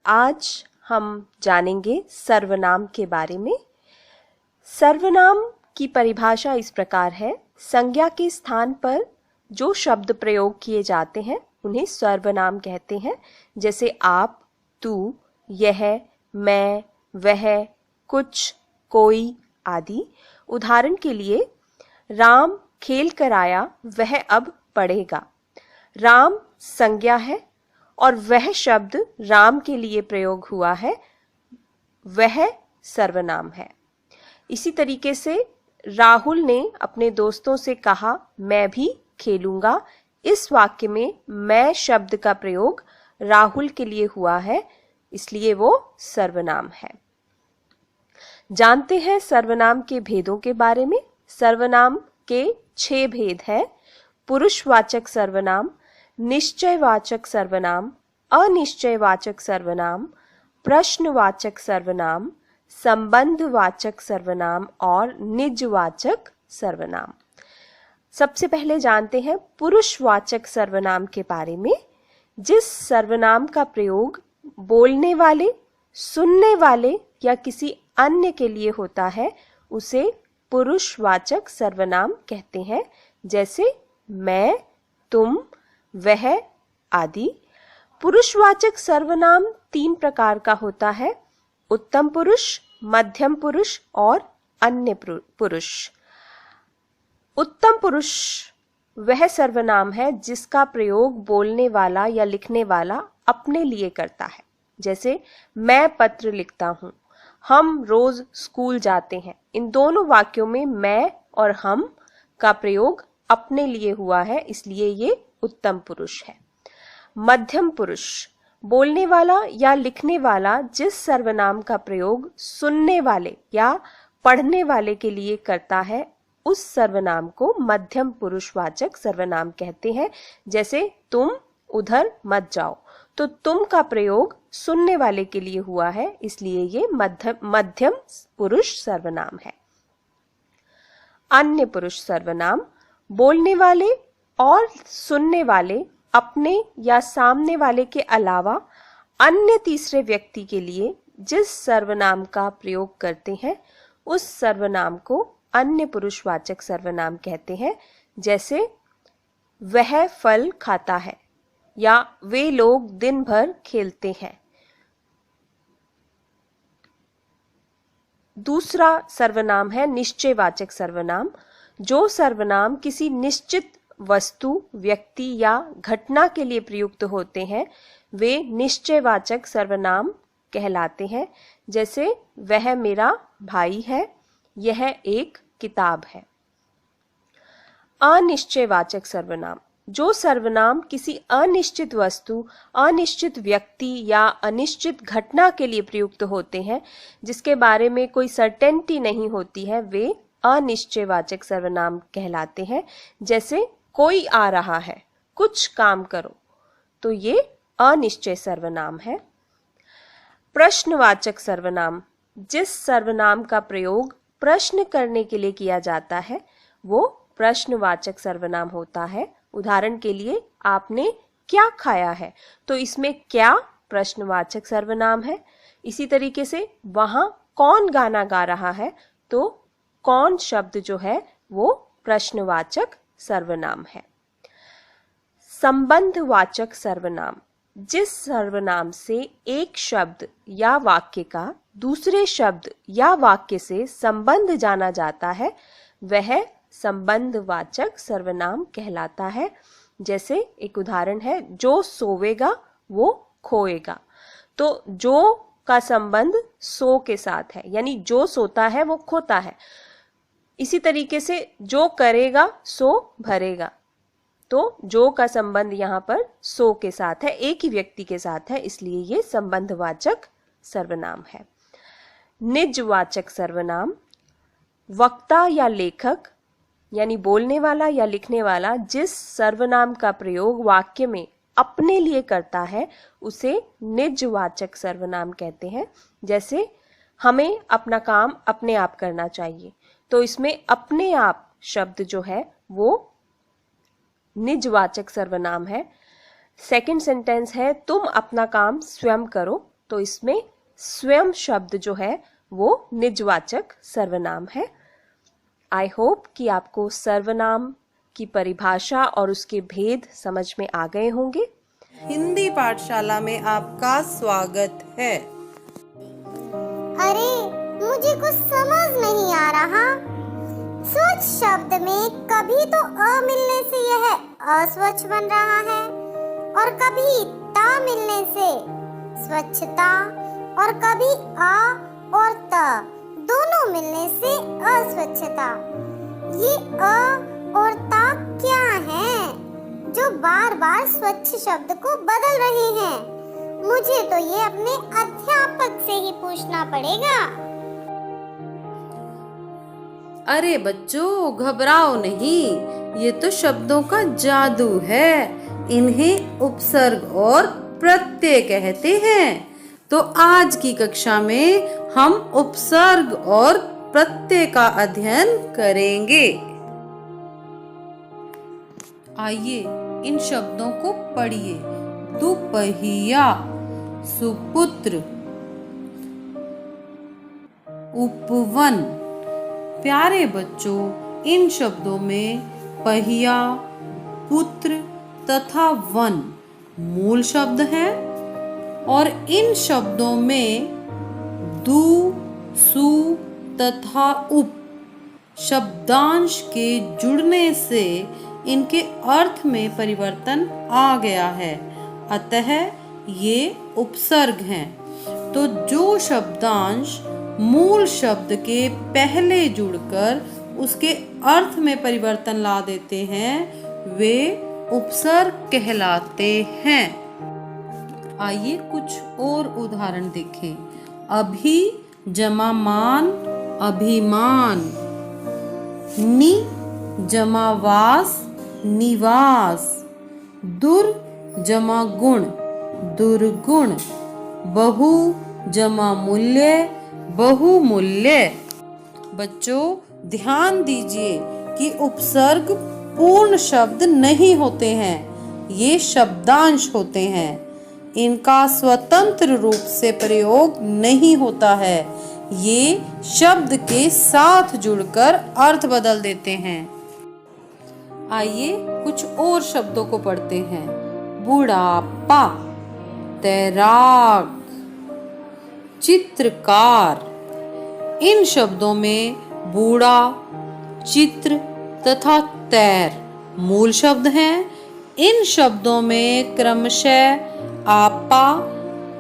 आज हम जानेंगे सर्वनाम के बारे में। सर्वनाम की परिभाषा इस प्रकार है, संज्ञा के स्थान पर जो शब्द प्रयोग किए जाते हैं उन्हें सर्वनाम कहते हैं। जैसे आप, तू, यह, मैं, वह, कुछ, कोई आदि। उदाहरण के लिए, राम खेल कर आया, वह अब पढ़ेगा। राम संज्ञा है और वह शब्द राम के लिए प्रयोग हुआ है, वह सर्वनाम है। इसी तरीके से राहुल ने अपने दोस्तों से कहा, मैं भी खेलूंगा। इस वाक्य में मैं शब्द का प्रयोग राहुल के लिए हुआ है, इसलिए वो सर्वनाम है। जानते हैं सर्वनाम के भेदों के बारे में। सर्वनाम के 6 भेद हैं। पुरुषवाचक सर्वनाम, निश्चयवाचक सर्वनाम, अनिश्चयवाचक सर्वनाम, प्रश्नवाचक सर्वनाम, संबंधवाचक सर्वनाम और निजवाचक सर्वनाम। सबसे पहले जानते हैं पुरुषवाचक सर्वनाम के बारे में। जिस सर्वनाम का प्रयोग बोलने वाले, सुनने वाले या किसी अन्य के लिए होता है उसे पुरुषवाचक सर्वनाम कहते हैं। जैसे मैं, तुम, वह आदि। पुरुषवाचक सर्वनाम 3 प्रकार का होता है, उत्तम पुरुष, मध्यम पुरुष और अन्य पुरुष। उत्तम पुरुष वह सर्वनाम है जिसका प्रयोग बोलने वाला या लिखने वाला अपने लिए करता है। जैसे मैं पत्र लिखता हूँ, हम रोज स्कूल जाते हैं। इन दोनों वाक्यों में मैं और हम का प्रयोग अपने लिए हुआ है, इसलिए ये उत्तम पुरुष है। मध्यम पुरुष बोलने वाला या लिखने वाला जिस सर्वनाम का प्रयोग सुनने वाले या पढ़ने वाले के लिए करता है उस सर्वनाम को मध्यम पुरुषवाचक सर्वनाम कहते हैं। जैसे तुम उधर मत जाओ, तो तुम का प्रयोग सुनने वाले के लिए हुआ है, इसलिए ये मध्यम पुरुष सर्वनाम है। अन्य पुरुष सर्वनाम बोलने वाले और सुनने वाले अपने या सामने वाले के अलावा अन्य तीसरे व्यक्ति के लिए जिस सर्वनाम का प्रयोग करते हैं उस सर्वनाम को अन्य पुरुषवाचक सर्वनाम कहते हैं। जैसे वह फल खाता है या वे लोग दिन भर खेलते हैं। दूसरा सर्वनाम है निश्चयवाचक सर्वनाम। जो सर्वनाम किसी निश्चित वस्तु, व्यक्ति या घटना के लिए प्रयुक्त होते हैं वे निश्चयवाचक सर्वनाम कहलाते हैं। जैसे वह मेरा भाई है, यह एक किताब है। अनिश्चयवाचक सर्वनाम, जो सर्वनाम किसी अनिश्चित वस्तु, अनिश्चित व्यक्ति या अनिश्चित घटना के लिए प्रयुक्त होते हैं, जिसके बारे में कोई सर्टेनिटी नहीं होती है, वे अनिश्चयवाचक सर्वनाम कहलाते हैं। जैसे कोई आ रहा है, कुछ काम करो, तो ये अनिश्चय सर्वनाम है। प्रश्नवाचक सर्वनाम, जिस सर्वनाम का प्रयोग प्रश्न करने के लिए किया जाता है वो प्रश्नवाचक सर्वनाम होता है। उदाहरण के लिए, आपने क्या खाया है, तो इसमें क्या प्रश्नवाचक सर्वनाम है। इसी तरीके से वहां कौन गाना गा रहा है, तो कौन शब्द जो है वो प्रश्नवाचक सर्वनाम है। संबंधवाचक सर्वनाम, जिस सर्वनाम से एक शब्द या वाक्य का दूसरे शब्द या वाक्य से संबंध जाना जाता है वह संबंधवाचक सर्वनाम कहलाता है। जैसे एक उदाहरण है, जो सोवेगा वो खोएगा। तो जो का संबंध सो के साथ है, यानी जो सोता है वो खोता है। इसी तरीके से जो करेगा सो भरेगा, तो जो का संबंध यहाँ पर सो के साथ है, एक ही व्यक्ति के साथ है, इसलिए ये संबंधवाचक सर्वनाम है। निजवाचक सर्वनाम, वक्ता या लेखक यानी बोलने वाला या लिखने वाला जिस सर्वनाम का प्रयोग वाक्य में अपने लिए करता है उसे निजवाचक सर्वनाम कहते हैं। जैसे हमें अपना काम अपने आप करना चाहिए, तो इसमें अपने आप शब्द जो है वो निजवाचक सर्वनाम है। सेकंड सेंटेंस है, तुम अपना काम स्वयं करो, तो इसमें स्वयं शब्द जो है वो निजवाचक सर्वनाम है। आई होप कि आपको सर्वनाम की परिभाषा और उसके भेद समझ में आ गए होंगे। हिंदी पाठशाला में आपका स्वागत है। अरे मुझे कुछ समझ नहीं आ रहा। स्वच्छ शब्द में कभी तो अ मिलने से यह अस्वच्छ बन रहा है और कभी ता मिलने से स्वच्छता और कभी आ और त दोनों मिलने से अस्वच्छता। ये अ और ता क्या है जो बार बार स्वच्छ शब्द को बदल रहे हैं? मुझे तो ये अपने अध्यापक से ही पूछना पड़ेगा। अरे बच्चों, घबराओ नहीं, ये तो शब्दों का जादू है। इन्हें उपसर्ग और प्रत्यय कहते हैं। तो आज की कक्षा में हम उपसर्ग और प्रत्यय का अध्ययन करेंगे। आइए इन शब्दों को पढ़िए। दुपहिया, सुपुत्र, उपवन। प्यारे बच्चों, इन शब्दों में पहिया, पुत्र तथा वन मूल शब्द हैं और इन शब्दों में दु, सु तथा उप शब्दांश के जुड़ने से इनके अर्थ में परिवर्तन आ गया है, अतः ये उपसर्ग हैं। तो जो शब्दांश मूल शब्द के पहले जुड़कर उसके अर्थ में परिवर्तन ला देते हैं वे उपसर्ग कहलाते हैं। आइए कुछ और उदाहरण देखें। अभी जमा मान, अभिमान। नि जमा वास, निवास। दुर जमा गुण, दुर्गुण। बहु जमा मूल्य, बहुमूल्य। बच्चों ध्यान दीजिए कि उपसर्ग पूर्ण शब्द नहीं होते हैं, ये शब्दांश होते हैं। इनका स्वतंत्र रूप से प्रयोग नहीं होता है, ये शब्द के साथ जुड़कर अर्थ बदल देते हैं। आइए कुछ और शब्दों को पढ़ते हैं। बुढ़ापा, तैराक, चित्रकार। इन शब्दों में बूढ़ा, चित्र तथा तैर मूल शब्द हैं। इन शब्दों में क्रमशः आपा,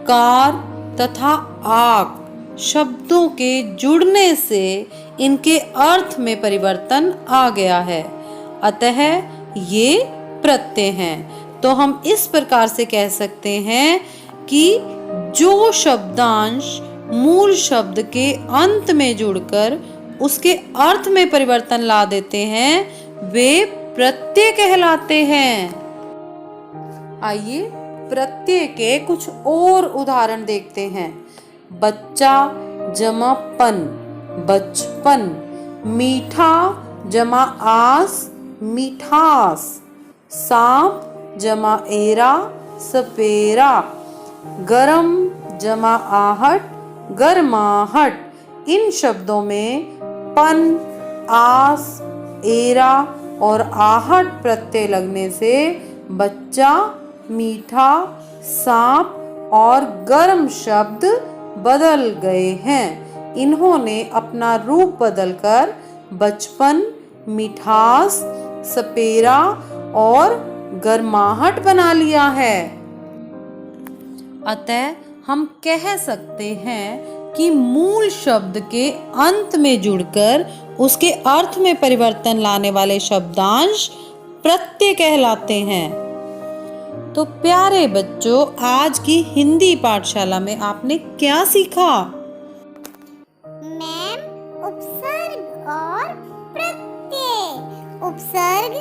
कार तथा आक शब्दों के जुड़ने से इनके अर्थ में परिवर्तन आ गया है, अतः ये प्रत्यय हैं। तो हम इस प्रकार से कह सकते हैं कि जो शब्दांश मूल शब्द के अंत में जुड़कर उसके अर्थ में परिवर्तन ला देते हैं वे प्रत्यय कहलाते हैं। आइए प्रत्यय के कुछ और उदाहरण देखते हैं। बच्चा जमा पन, बचपन। मीठा जमा आस, मिठास। सांप जमा एरा, सपेरा। गरम जमा आहट, गर्माहट। इन शब्दों में पन, आस, एरा और आहट प्रत्यय लगने से बच्चा, मीठा, सांप और गर्म शब्द बदल गए हैं। इन्होंने अपना रूप बदलकर बचपन, मिठास, सपेरा और गर्माहट बना लिया है। अतः हम कह सकते हैं कि मूल शब्द के अंत में जुड़कर उसके अर्थ में परिवर्तन लाने वाले शब्दांश प्रत्यय कहलाते हैं। तो प्यारे बच्चों, आज की हिंदी पाठशाला में आपने क्या सीखा? मैम, उपसर्ग और प्रत्यय। उपसर्ग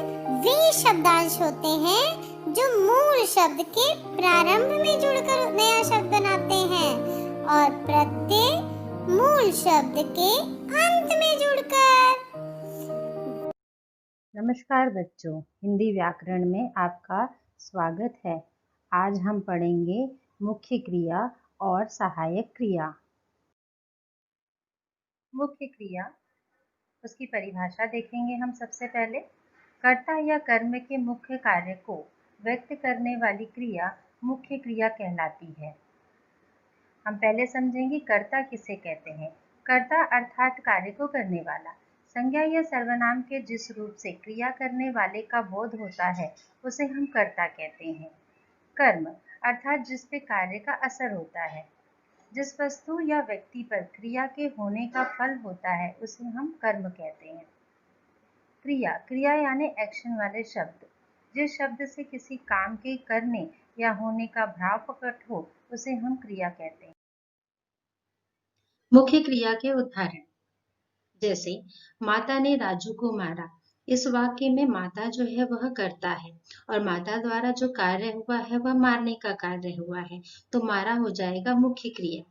वे शब्दांश होते हैं जो मूल शब्द के प्रारंभ में जुड़कर नया शब्द बनाते हैं और प्रत्यय मूल शब्द के अंत में जुड़कर। नमस्कार बच्चों, हिंदी व्याकरण में आपका स्वागत है। आज हम पढ़ेंगे मुख्य क्रिया और सहायक क्रिया। मुख्य क्रिया, उसकी परिभाषा देखेंगे हम सबसे पहले। कर्ता या कर्म के मुख्य कार्य को व्यक्त करने वाली क्रिया मुख्य क्रिया कहलाती है। हम पहले समझेंगे कर्ता किसे कहते हैं। कर्ता अर्थात कार्य को करने वाला। संज्ञा या सर्वनाम के जिस रूप से क्रिया करने वाले का बोध होता है उसे हम कर्ता कहते हैं। कर्म अर्थात जिस पे कार्य का असर होता है। जिस वस्तु या व्यक्ति पर क्रिया के होने का फल होता है उसे हम कर्म कहते हैं। क्रिया, क्रिया यानी एक्शन वाले शब्द। जिस शब्द से किसी काम के करने या होने का भाव प्रकट हो उसे हम क्रिया कहते हैं। मुख्य क्रिया के उदाहरण, जैसे माता ने राजू को मारा। इस वाक्य में माता जो है वह कर्ता है और माता द्वारा जो कार्य हुआ है वह मारने का कार्य हुआ है, तो मारा हो जाएगा मुख्य क्रिया।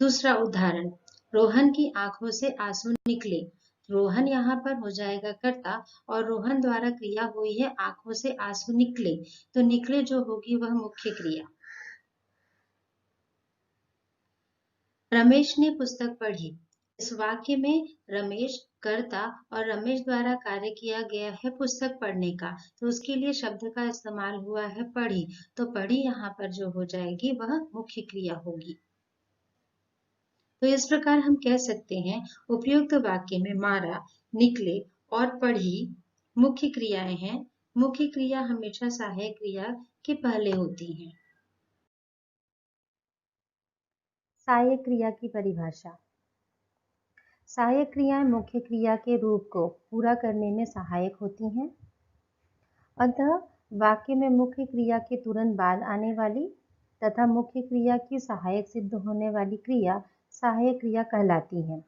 दूसरा उदाहरण, रोहन की आंखों से आंसू निकले। रोहन यहाँ पर हो जाएगा कर्ता और रोहन द्वारा क्रिया हुई है आंखों से आंसू निकले, तो निकले जो होगी वह मुख्य क्रिया। रमेश ने पुस्तक पढ़ी। इस वाक्य में रमेश कर्ता और रमेश द्वारा कार्य किया गया है पुस्तक पढ़ने का, तो उसके लिए शब्द का इस्तेमाल हुआ है पढ़ी, तो पढ़ी यहाँ पर जो हो जाएगी वह मुख्य क्रिया होगी। तो इस प्रकार हम कह सकते हैं उपयुक्त वाक्य में मारा, निकले और पढ़ी मुख्य क्रियाएं हैं। मुख्य क्रिया हमेशा सहायक क्रिया के पहले होती हैं। सहायक क्रिया की परिभाषा। सहायक क्रियाएं मुख्य क्रिया के रूप को पूरा करने में सहायक होती हैं। अतः वाक्य में मुख्य क्रिया के तुरंत बाद आने वाली तथा मुख्य क्रिया की सहायक सिद्ध होने वाली क्रिया सहायक क्रिया कहलाती है।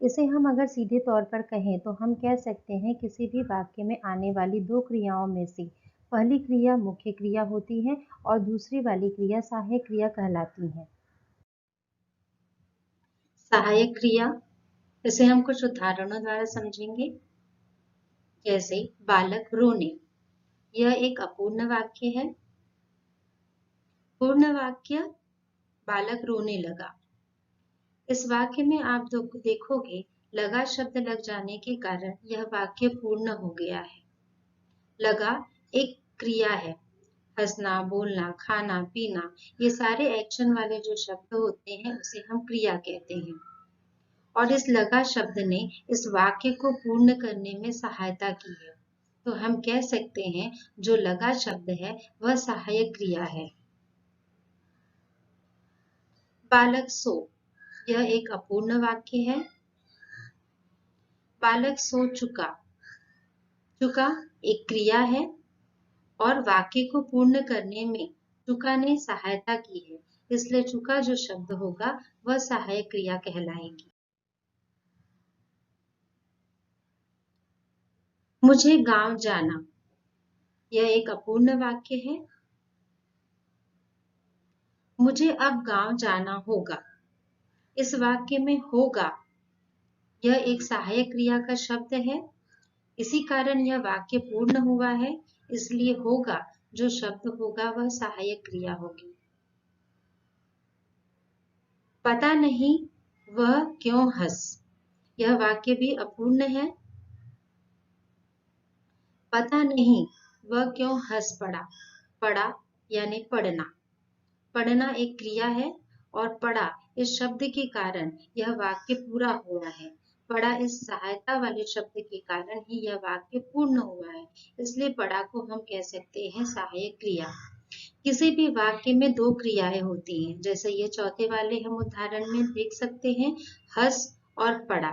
इसे हम अगर सीधे तौर पर कहें तो हम कह सकते हैं किसी भी वाक्य में आने वाली दो क्रियाओं में से पहली क्रिया मुख्य क्रिया होती है और दूसरी वाली क्रिया सहायक क्रिया कहलाती है। सहायक क्रिया, इसे हम कुछ उदाहरणों द्वारा समझेंगे। जैसे बालक रोने, यह एक अपूर्ण वाक्य है। पूर्ण वाक्य, बालक रोने लगा। इस वाक्य में आप देखोगे लगा शब्द लग जाने के कारण यह वाक्य पूर्ण हो गया है। लगा एक क्रिया है। हंसना, बोलना, खाना, पीना, ये सारे एक्शन वाले जो शब्द होते हैं उसे हम क्रिया कहते हैं। और इस लगा शब्द ने इस वाक्य को पूर्ण करने में सहायता की है, तो हम कह सकते हैं जो लगा शब्द है वह सहायक क्रिया है। बालक सो, यह एक अपूर्ण वाक्य है। बालक सो चुका, चुका एक क्रिया है और वाक्य को पूर्ण करने में चुका ने सहायता की है, इसलिए चुका जो शब्द होगा वह सहायक क्रिया कहलाएगी। मुझे गांव जाना, यह एक अपूर्ण वाक्य है। मुझे अब गांव जाना होगा। इस वाक्य में होगा यह एक सहायक क्रिया का शब्द है, इसी कारण यह वाक्य पूर्ण हुआ है, इसलिए होगा जो शब्द होगा वह सहायक क्रिया होगी। पता नहीं वह क्यों हंस, यह वाक्य भी अपूर्ण है। पता नहीं वह क्यों हंस पड़ा, पड़ा यानी पढ़ना। पढ़ना एक क्रिया है और पढ़ा इस शब्द के कारण यह वाक्य पूरा हुआ है। पढ़ा इस सहायता वाले शब्द के कारण ही यह वाक्य पूर्ण हुआ है, इसलिए पढ़ा को हम कह सकते हैं सहायक क्रिया। किसी भी वाक्य में दो क्रियाएं होती हैं, जैसे ये चौथे वाले हम उदाहरण में देख सकते हैं, हंस और पढ़ा।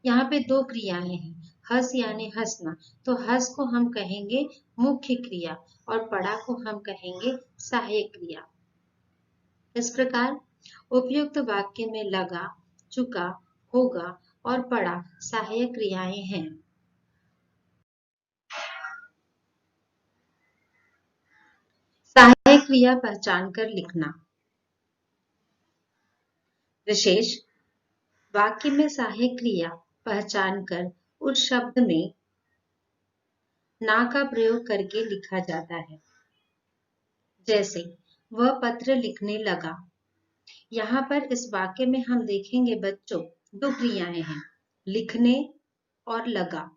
यहाँ पे दो क्रियाएं हैं, हंस यानी हंसना, तो हंस को हम कहेंगे मुख्य क्रिया और पढ़ा को हम कहेंगे सहायक क्रिया। इस प्रकार उपयुक्त वाक्य में लगा, चुका, होगा और पढ़ा सहायक क्रियाएं हैं। सहायक क्रिया पहचान कर लिखना। विशेष, वाक्य में सहायक क्रिया पहचान कर उस शब्द में ना का प्रयोग करके लिखा जाता है। जैसे वह पत्र लिखने लगा। यहाँ पर इस वाक्य में हम देखेंगे बच्चों, दो क्रियाएं हैं, लिखने और लगा।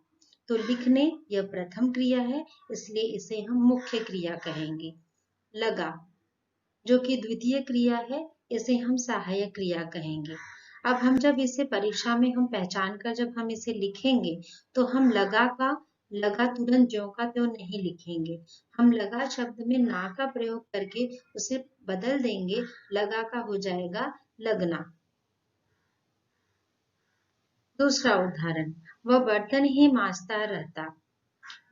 तो लिखने यह प्रथम क्रिया है, इसलिए इसे हम मुख्य क्रिया कहेंगे। लगा जो कि द्वितीय क्रिया है, इसे हम सहायक क्रिया कहेंगे। अब हम जब इसे परीक्षा में हम पहचान कर जब हम इसे लिखेंगे तो हम लगा तुरंत ज्यों का त्यों नहीं लिखेंगे। हम लगा शब्द में ना का प्रयोग करके उसे बदल देंगे, लगा का हो जाएगा लगना। दूसरा उदाहरण, वह बर्तन ही मांजता रहता।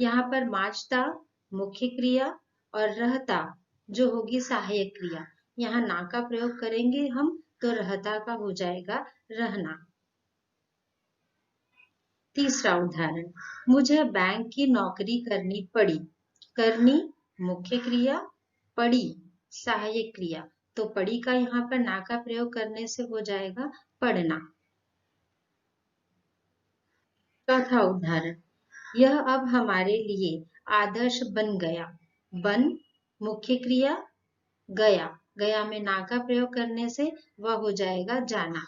यहाँ पर मांजता मुख्य क्रिया और रहता जो होगी सहायक क्रिया। यहाँ ना का प्रयोग करेंगे हम तो रहता का हो जाएगा रहना। तीसरा उदाहरण, मुझे बैंक की नौकरी करनी पड़ी। करनी मुख्य क्रिया, पड़ी सहायक क्रिया। तो पड़ी का यहाँ पर ना का प्रयोग करने से हो जाएगा पढ़ना। चौथा उदाहरण, यह अब हमारे लिए आदर्श बन गया। बन मुख्य क्रिया, गया में ना का प्रयोग करने से वह हो जाएगा जाना।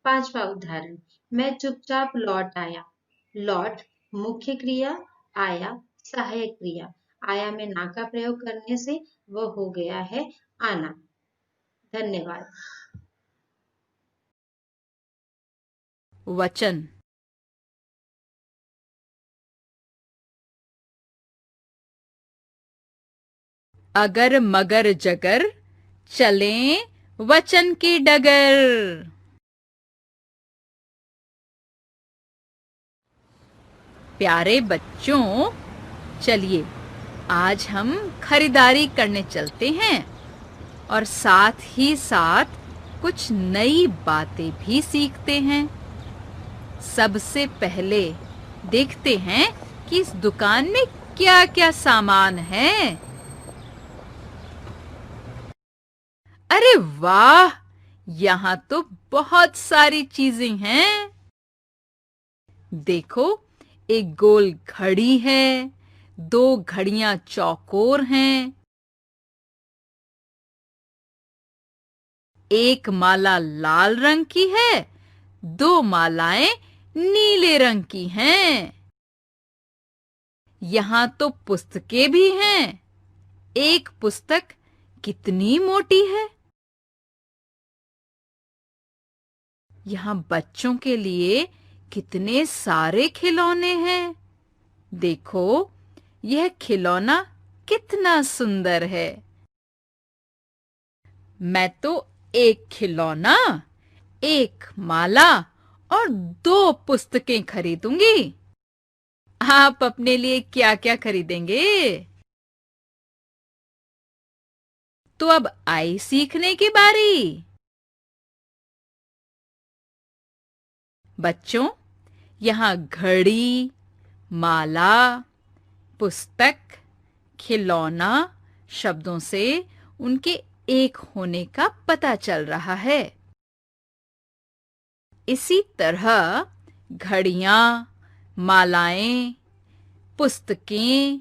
पांचवा उदाहरण, मैं चुपचाप लौट आया। लौट मुख्य क्रिया, आया सहायक क्रिया। आया में ना का प्रयोग करने से वह हो गया है आना। धन्यवाद। वचन। अगर मगर जगर चलें वचन की डगर। प्यारे बच्चों, चलिए आज हम खरीदारी करने चलते हैं और साथ ही साथ कुछ नई बातें भी सीखते हैं। सबसे पहले देखते हैं कि इस दुकान में क्या-क्या सामान है। अरे वाह, यहाँ तो बहुत सारी चीजें हैं। देखो, एक गोल घड़ी है, दो घड़ियां चौकोर हैं, एक माला लाल रंग की है, दो मालाएं नीले रंग की हैं। यहाँ तो पुस्तकें भी हैं। एक पुस्तक कितनी मोटी है। यहाँ बच्चों के लिए कितने सारे खिलौने हैं। देखो, यह खिलौना कितना सुंदर है। मैं तो एक खिलौना, एक माला और दो पुस्तकें खरीदूंगी। आप अपने लिए क्या-क्या खरीदेंगे? तो अब आई सीखने की बारी। बच्चों, यहाँ घड़ी, माला, पुस्तक, खिलौना शब्दों से उनके एक होने का पता चल रहा है। इसी तरह घड़ियां, मालाएं, पुस्तकें,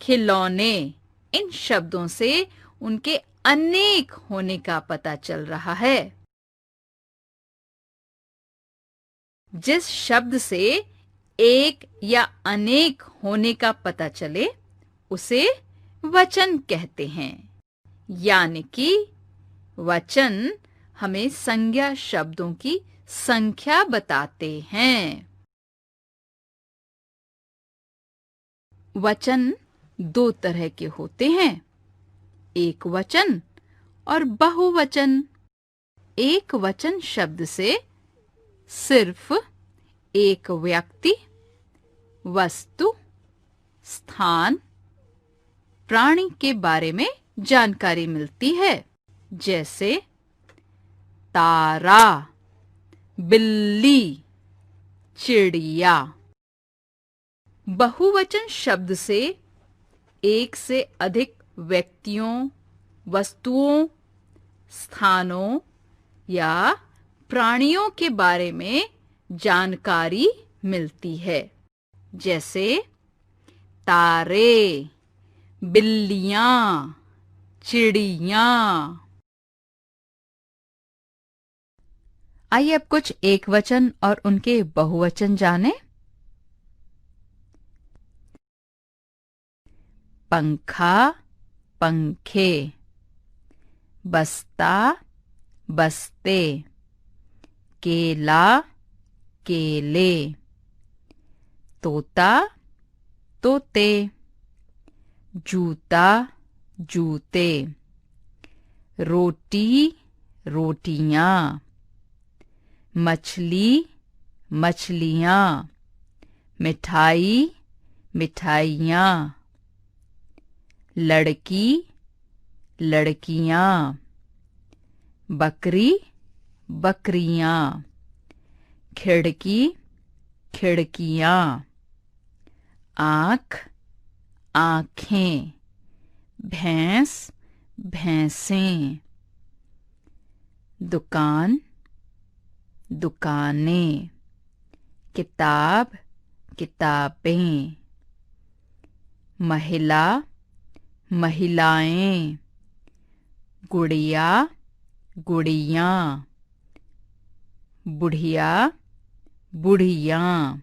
खिलौने इन शब्दों से उनके अनेक होने का पता चल रहा है। जिस शब्द से एक या अनेक होने का पता चले उसे वचन कहते हैं। यानी कि वचन हमें संज्ञा शब्दों की संख्या बताते हैं। वचन दो तरह के होते हैं, एक वचन और बहुवचन। एक वचन शब्द से सिर्फ एक व्यक्ति, वस्तु, स्थान, प्राणी के बारे में जानकारी मिलती है, जैसे तारा, बिल्ली, चिड़िया। बहुवचन शब्द से एक से अधिक व्यक्तियों, वस्तुओं, स्थानों या प्राणियों के बारे में जानकारी मिलती है, जैसे तारे, बिल्लियाँ, चिड़ियाँ। आइए अब कुछ एकवचन और उनके बहुवचन जानें। पंखा, पंखे। बस्ता, बस्ते। केला, केले। तोता, तोते। जूता, जूते। रोटी, रोटियां। मछली, मछलियां। मिठाई, मिठाइयां। लड़की, लड़कियां। बकरी, बकरियां। खिड़की, खिड़कियां। आँख, आँखें। भैंस, भैंसें। दुकान, दुकानें। किताब, किताबें। महिला, महिलाएं। गुड़िया, गुड़ियां। बुढ़िया, बुढ़ियां।